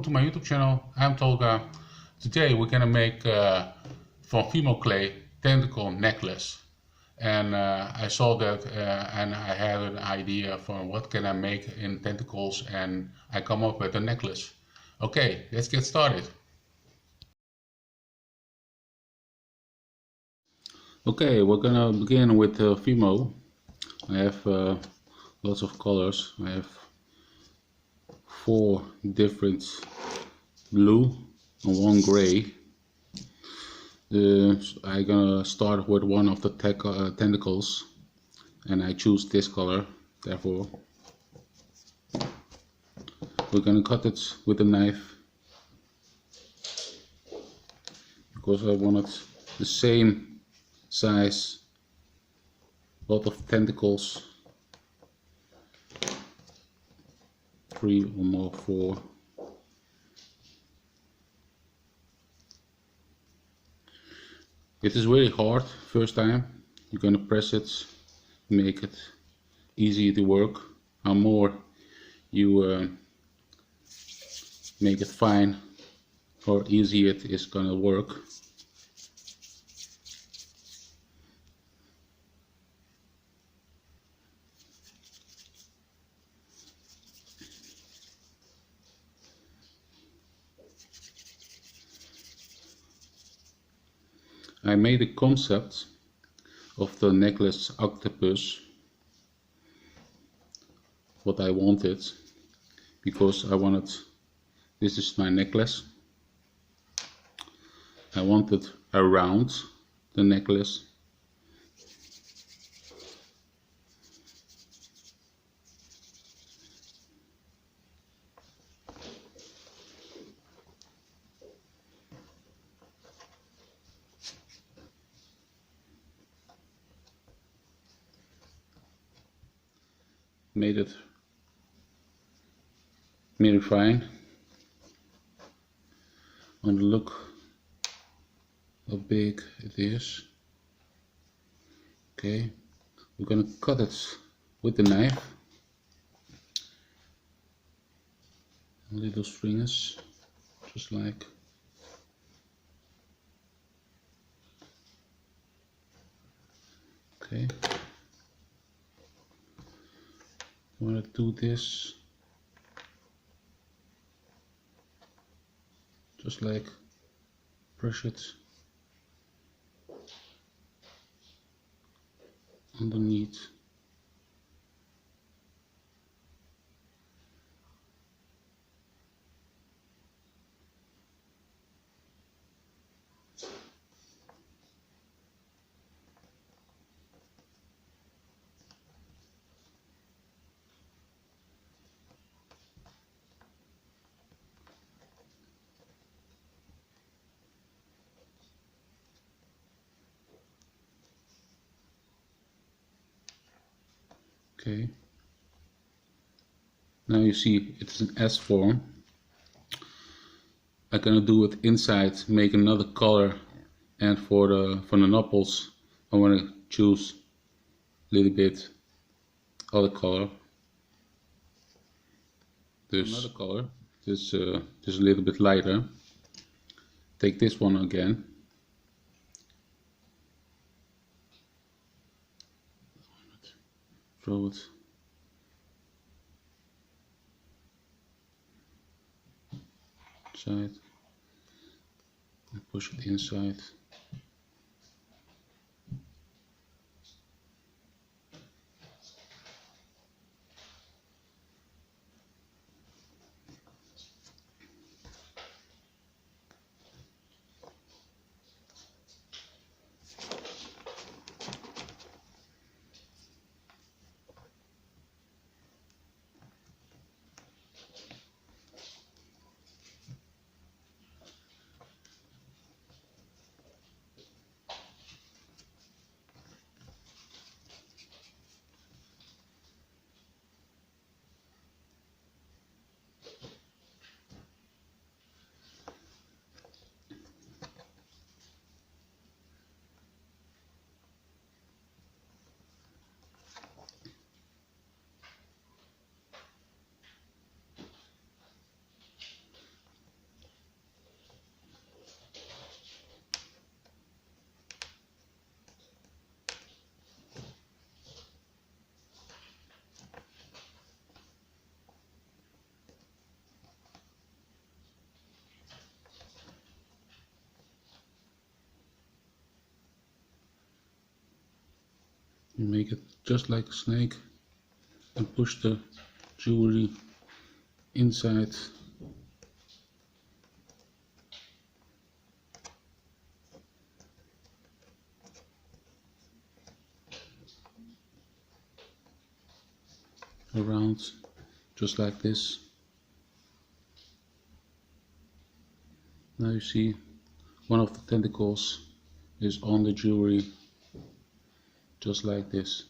to my YouTube channel. I'm Tolga. Today we're gonna make from Fimo Cly Tentacle Neclace. And I saw that and I had an idea for what can I make in tentacles, and I come up with a necklace. Okay, let's get started. Okay, we're gonna begin with Fimo. I have lots of colors. I have 4 different blue and 1 gray. I'm gonna start with one of the tentacles, and I choose this color. Therefore, we're gonna cut it with a knife because I wanted the same size, lot of tentacles, 3 or more, 4. It is really hard first time. You're gonna press it, make it easy to work. How more you make it fine, or easy it is gonna work. I made a concept of the necklace octopus, what I wanted, because I wanted, this is my necklace, I wanted around the necklace. Made it very fine. And look how big it is. Okay, we're gonna cut it with the knife. Little strings, just like. Okay. I want to do this just like brush it underneath. Okay, now you see it's an S form. I'm gonna do it inside, make another color, and for the knuckles I want to choose a little bit other color. There's another color, this is a little bit lighter. Take this one again. Throw it inside and push it inside. You make it just like a snake and push the jewelry inside. Around, just like this. Now you see one of the tentacles is on the jewelry, just like this.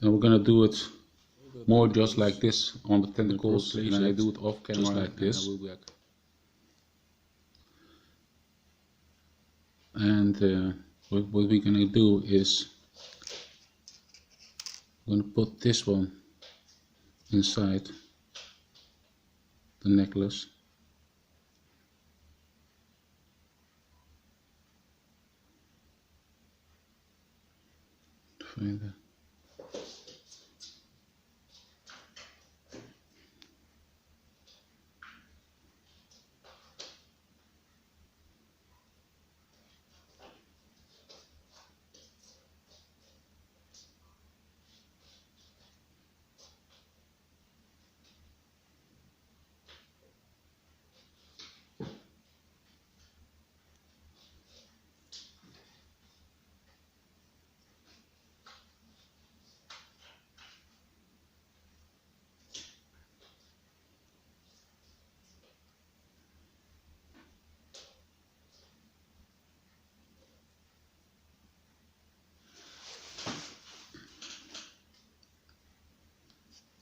And we're gonna do it more just like this on the tentacles, and I do it off camera just like this. And what we're gonna do is I'm going to put this one inside the necklace. Find that.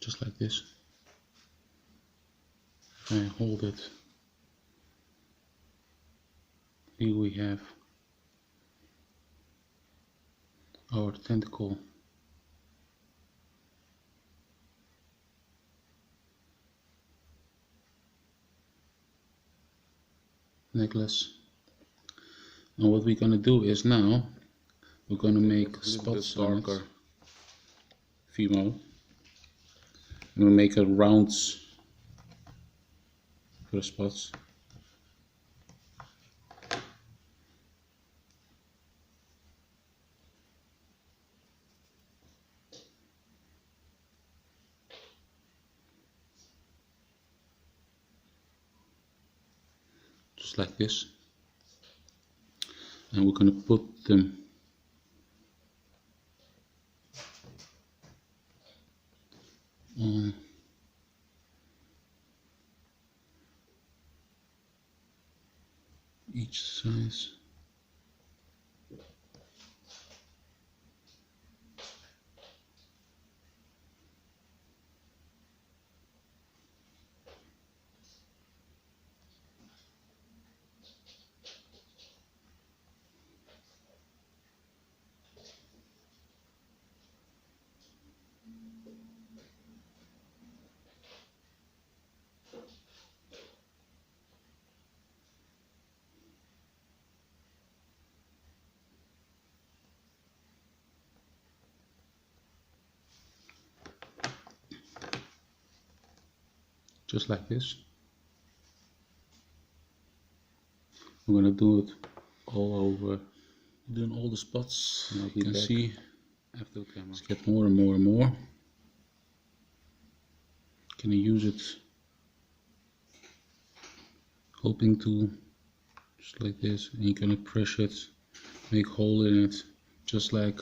Just like this. I hold it. Here we have our tentacle necklace. And what we're gonna do is now we're gonna make spots darker Fimo. And we'll make a rounds for the spots. Just like this. And we're going to put them on each side. Just like this. I'm gonna do it all over, doing all the spots. And you can see after the camera. Let's get more and more and more. Can you use it? Hoping to, just like this, and you're gonna press it, make hole in it, just like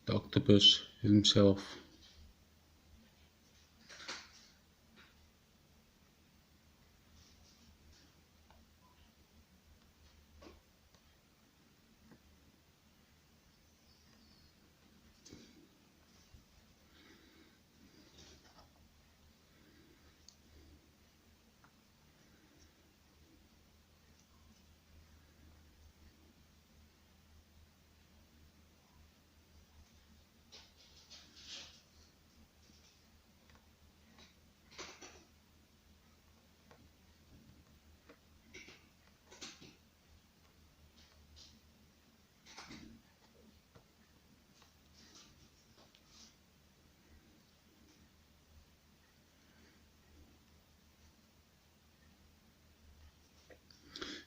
the octopus himself.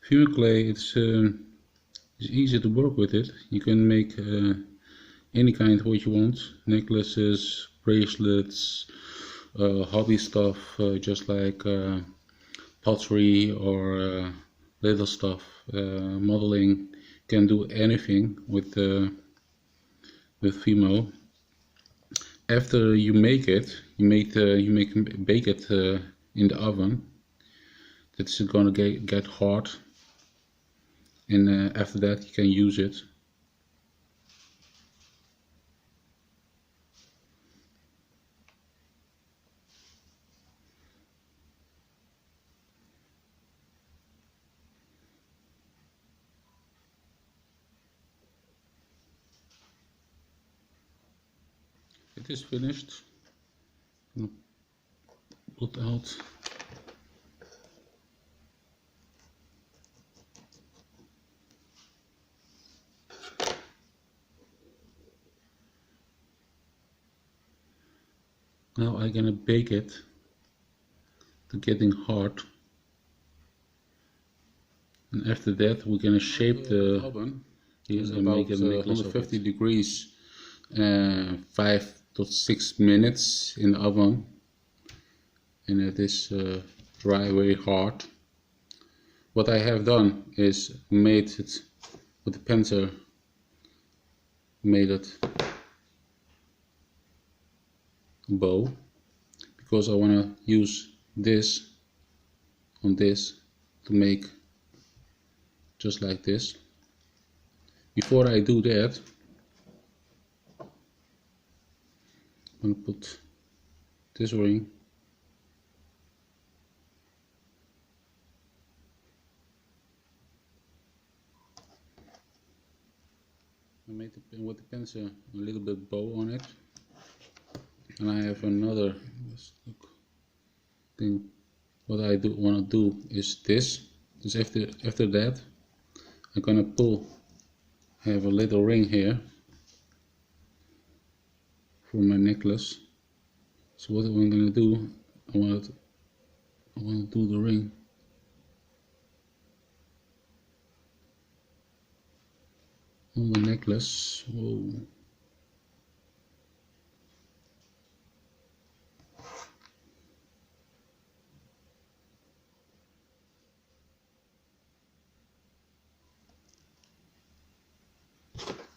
Fimo Cly, it's It's easy to work with it. You can make any kind what you want. Necklaces, bracelets, hobby stuff, just like pottery or little stuff. Modeling, can do anything with Fimo. After you make it, you bake it in the oven. It's gonna get hard, and after that you can use it. It is finished. Put out. Now I'm gonna bake it to getting hard, and after that we're gonna shape the oven and make it 150 degrees, 5 to 6 minutes in the oven, and it is dry very hard. What I have done is made it with the pencil, made it bow, because I want to use this on this to make just like this. Before I do that, I'm going to put this ring I made it with the pencil a little bit bow on it. And I have another thing. What I want to do is this. Dus after that, I'm gonna pull. I have a little ring here for my necklace. So what I'm gonna do, I want to do the ring. On the necklace. Whoa.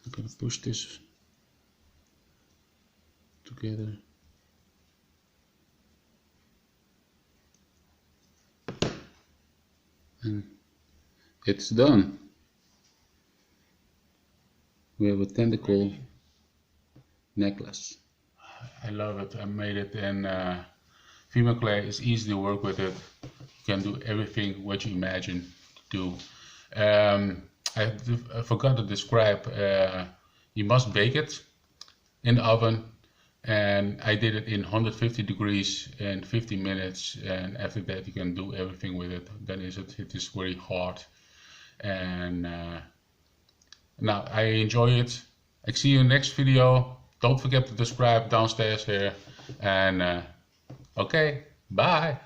I'm gonna push this together. And it's done. We have a tentacle necklace. I love it. I made it in Fimo Cly. It's easy to work with it. You can do everything what you imagine to do. I forgot to describe. You must bake it in the oven, and I did it in 150 degrees in 50 minutes. And after that, you can do everything with it. Then it is very hard, and now I enjoy it. I see you in the next video. Don't forget to subscribe downstairs here, and okay, bye.